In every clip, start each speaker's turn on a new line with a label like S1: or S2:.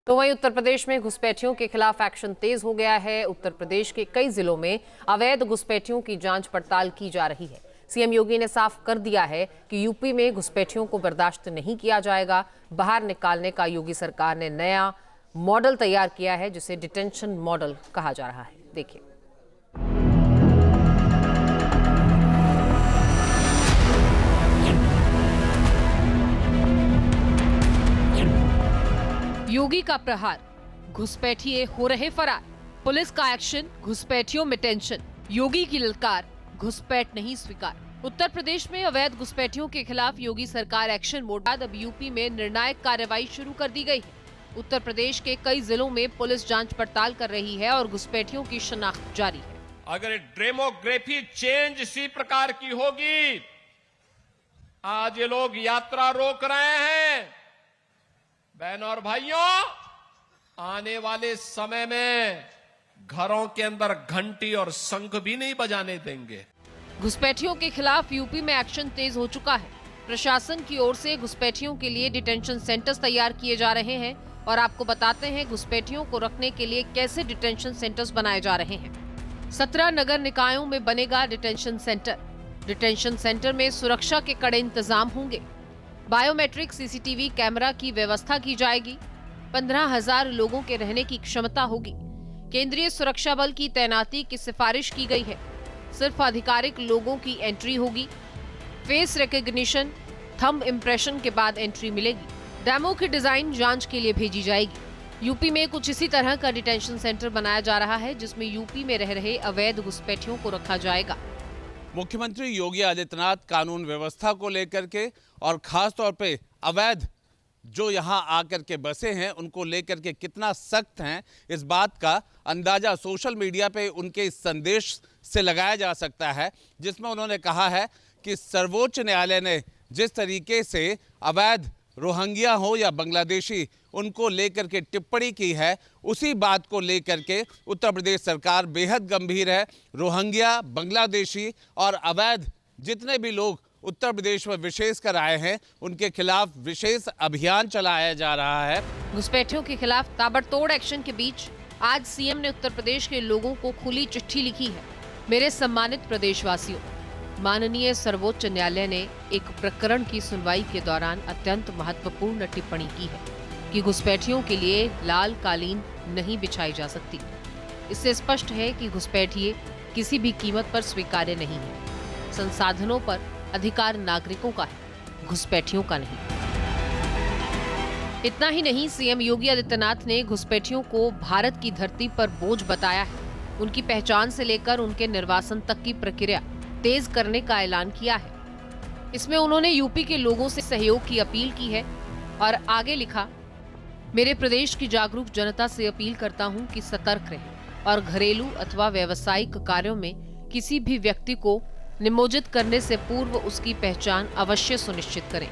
S1: तो वहीं उत्तर प्रदेश में घुसपैठियों के खिलाफ एक्शन तेज हो गया है। उत्तर प्रदेश के कई जिलों में अवैध घुसपैठियों की जांच पड़ताल की जा रही है। सीएम योगी ने साफ कर दिया है कि यूपी में घुसपैठियों को बर्दाश्त नहीं किया जाएगा। बाहर निकालने का योगी सरकार ने नया मॉडल तैयार किया है, जिसे डिटेंशन मॉडल कहा जा रहा है। देखिए, योगी का प्रहार, घुसपैठिए हो रहे फरार। पुलिस का एक्शन, घुसपैठियों में टेंशन। योगी की ललकार, घुसपैठ नहीं स्वीकार। उत्तर प्रदेश में अवैध घुसपैठियों के खिलाफ योगी सरकार एक्शन मोड बाद अब यूपी में निर्णायक कार्रवाई शुरू कर दी गई है। उत्तर प्रदेश के कई जिलों में पुलिस जांच पड़ताल कर रही है और घुसपैठियों की शनाख्त जारी है।
S2: अगर डेमोग्राफी चेंज इसी प्रकार की होगी, आज ये लोग यात्रा रोक रहे हैं। बहनों और भाइयों, आने वाले समय में घरों के अंदर घंटी और शंख भी नहीं बजाने देंगे।
S1: घुसपैठियों के खिलाफ यूपी में एक्शन तेज हो चुका है। प्रशासन की ओर से घुसपैठियों के लिए डिटेंशन सेंटर्स तैयार किए जा रहे हैं और आपको बताते हैं घुसपैठियों को रखने के लिए कैसे डिटेंशन सेंटर्स बनाए जा रहे हैं। 17 नगर निकायों में बनेगा डिटेंशन सेंटर। डिटेंशन सेंटर में सुरक्षा के कड़े इंतजाम होंगे। बायोमेट्रिक सीसीटीवी कैमरा की व्यवस्था की जाएगी। 15,000 लोगों के रहने की क्षमता होगी। केंद्रीय सुरक्षा बल की तैनाती की सिफारिश की गई है। सिर्फ आधिकारिक लोगों की एंट्री होगी। फेस रिकॉग्निशन, थंब इंप्रेशन के बाद एंट्री मिलेगी। डेमो की डिजाइन जांच के लिए भेजी जाएगी। यूपी में कुछ इसी तरह का डिटेंशन सेंटर बनाया जा रहा है, जिसमें यूपी में रह रहे अवैध घुसपैठियों को रखा जाएगा।
S3: मुख्यमंत्री योगी आदित्यनाथ कानून व्यवस्था को लेकर के और खास तौर पे अवैध जो यहाँ आकर के बसे हैं उनको लेकर के कितना सख्त हैं, इस बात का अंदाजा सोशल मीडिया पे उनके इस संदेश से लगाया जा सकता है, जिसमें उन्होंने कहा है कि सर्वोच्च न्यायालय ने जिस तरीके से अवैध रोहिंग्या हो या बांग्लादेशी उनको लेकर के टिप्पणी की है, उसी बात को लेकर के उत्तर प्रदेश सरकार बेहद गंभीर है। रोहिंग्या, बांग्लादेशी और अवैध जितने भी लोग उत्तर प्रदेश में विशेष कर आए हैं, उनके खिलाफ विशेष अभियान चलाया जा रहा है।
S1: घुसपैठियों के खिलाफ ताबड़तोड़ एक्शन के बीच आज सीएम ने उत्तर प्रदेश के लोगों को खुली चिट्ठी लिखी है। मेरे सम्मानित प्रदेशवासियों, माननीय सर्वोच्च न्यायालय ने एक प्रकरण की सुनवाई के दौरान अत्यंत महत्वपूर्ण टिप्पणी की है कि घुसपैठियों के लिए लाल कालीन नहीं बिछाई जा सकती। इससे स्पष्ट है कि घुसपैठिए किसी भी कीमत पर स्वीकार्य नहीं है। संसाधनों पर अधिकार नागरिकों का है, घुसपैठियों का नहीं। इतना ही नहीं, सीएम योगी आदित्यनाथ ने घुसपैठियों को भारत की धरती पर बोझ बताया है। उनकी पहचान से लेकर उनके निर्वासन तक की प्रक्रिया तेज करने का ऐलान किया है। इसमें उन्होंने यूपी के लोगों से सहयोग की अपील की है और आगे लिखा, मेरे प्रदेश की जागरूक जनता से अपील करता हूं कि सतर्क रहें और घरेलू अथवा व्यावसायिक कार्यों में किसी भी व्यक्ति को निमोजित करने से पूर्व उसकी पहचान अवश्य सुनिश्चित करें।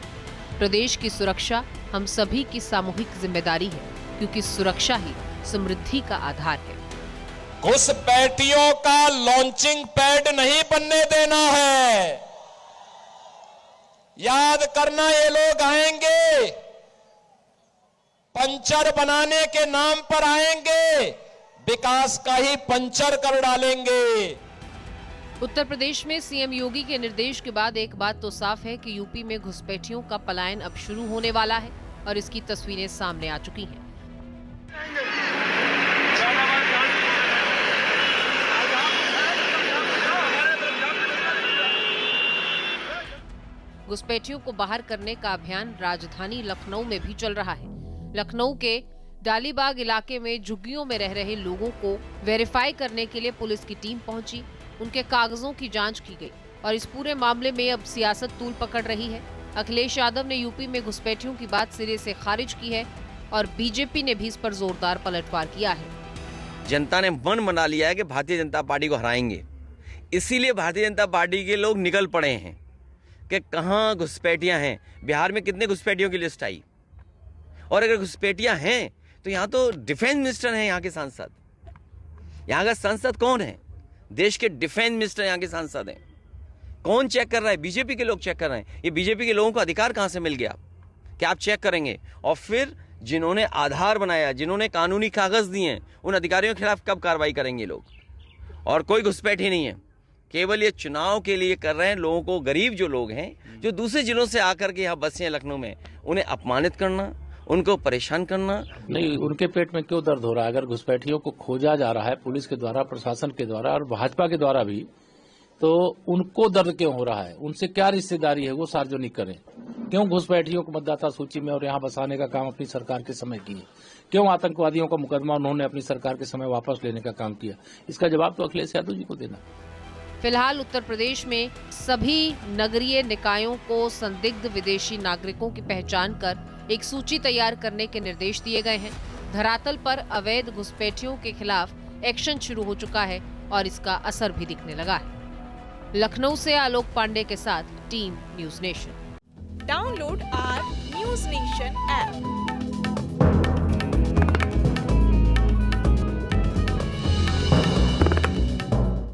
S1: प्रदेश की सुरक्षा हम सभी की सामूहिक जिम्मेदारी है, क्योंकि सुरक्षा ही समृद्धि का आधार है।
S2: घुसपैठियों का लॉन्चिंग पैड नहीं बनने देना है। याद करना, ये लोग आएंगे, पंचर बनाने के नाम पर आएंगे, विकास का ही पंचर कर डालेंगे।
S1: उत्तर प्रदेश में सीएम योगी के निर्देश के बाद एक बात तो साफ है कि यूपी में घुसपैठियों का पलायन अब शुरू होने वाला है और इसकी तस्वीरें सामने आ चुकी हैं। घुसपैठियों को बाहर करने का अभियान राजधानी लखनऊ में भी चल रहा है। लखनऊ के डालीबाग इलाके में झुग्गियों में रह रहे लोगों को वेरीफाई करने के लिए पुलिस की टीम पहुंची। उनके कागजों की जांच की गई और इस पूरे मामले में अब सियासत तूल पकड़ रही है। अखिलेश यादव ने यूपी में घुसपैठियों की बात सिरे से खारिज की है और बीजेपी ने भी इस पर जोरदार पलटवार किया है।
S4: जनता ने मन बना लिया है कि भारतीय जनता पार्टी को हराएंगे, इसीलिए भारतीय जनता पार्टी के लोग निकल पड़े हैं कि कहाँ घुसपैठियां हैं। बिहार में कितने घुसपैठियों की लिस्ट आई, और अगर घुसपैठियां हैं तो यहाँ तो डिफेंस मिनिस्टर हैं। यहाँ के सांसद, यहाँ का सांसद कौन है? देश के डिफेंस मिनिस्टर यहाँ के सांसद हैं। कौन चेक कर रहा है? बीजेपी के लोग चेक कर रहे हैं। ये बीजेपी के लोगों को अधिकार कहाँ से मिल गया कि आप चेक करेंगे? और फिर जिन्होंने आधार बनाया, जिन्होंने कानूनी कागज दिए, उन अधिकारियों के खिलाफ कब कार्रवाई करेंगे लोग? और कोई घुसपैठ ही नहीं है, केवल ये चुनाव के लिए कर रहे हैं। लोगों को, गरीब जो लोग हैं, जो दूसरे जिलों से आकर के यहाँ बसे हैं लखनऊ में, उन्हें अपमानित करना, उनको परेशान करना।
S5: नहीं, उनके पेट में क्यों दर्द हो रहा है? अगर घुसपैठियों को खोजा जा रहा है पुलिस के द्वारा, प्रशासन के द्वारा और भाजपा के द्वारा भी, तो उनको दर्द क्यों हो रहा है? उनसे क्या रिश्तेदारी है, वो सार्वजनिक करें। क्यों घुसपैठियों को मतदाता सूची में और यहाँ बसाने का काम अपनी सरकार के समय किए? क्यों आतंकवादियों का मुकदमा उन्होंने अपनी सरकार के समय वापस लेने का काम किया? इसका जवाब तो अखिलेश यादव जी को देना।
S1: फिलहाल उत्तर प्रदेश में सभी नगरीय निकायों को संदिग्ध विदेशी नागरिकों की पहचान कर एक सूची तैयार करने के निर्देश दिए गए हैं। धरातल पर अवैध घुसपैठियों के खिलाफ एक्शन शुरू हो चुका है और इसका असर भी दिखने लगा है। लखनऊ से आलोक पांडे के साथ team news nation.
S6: Download our News Nation app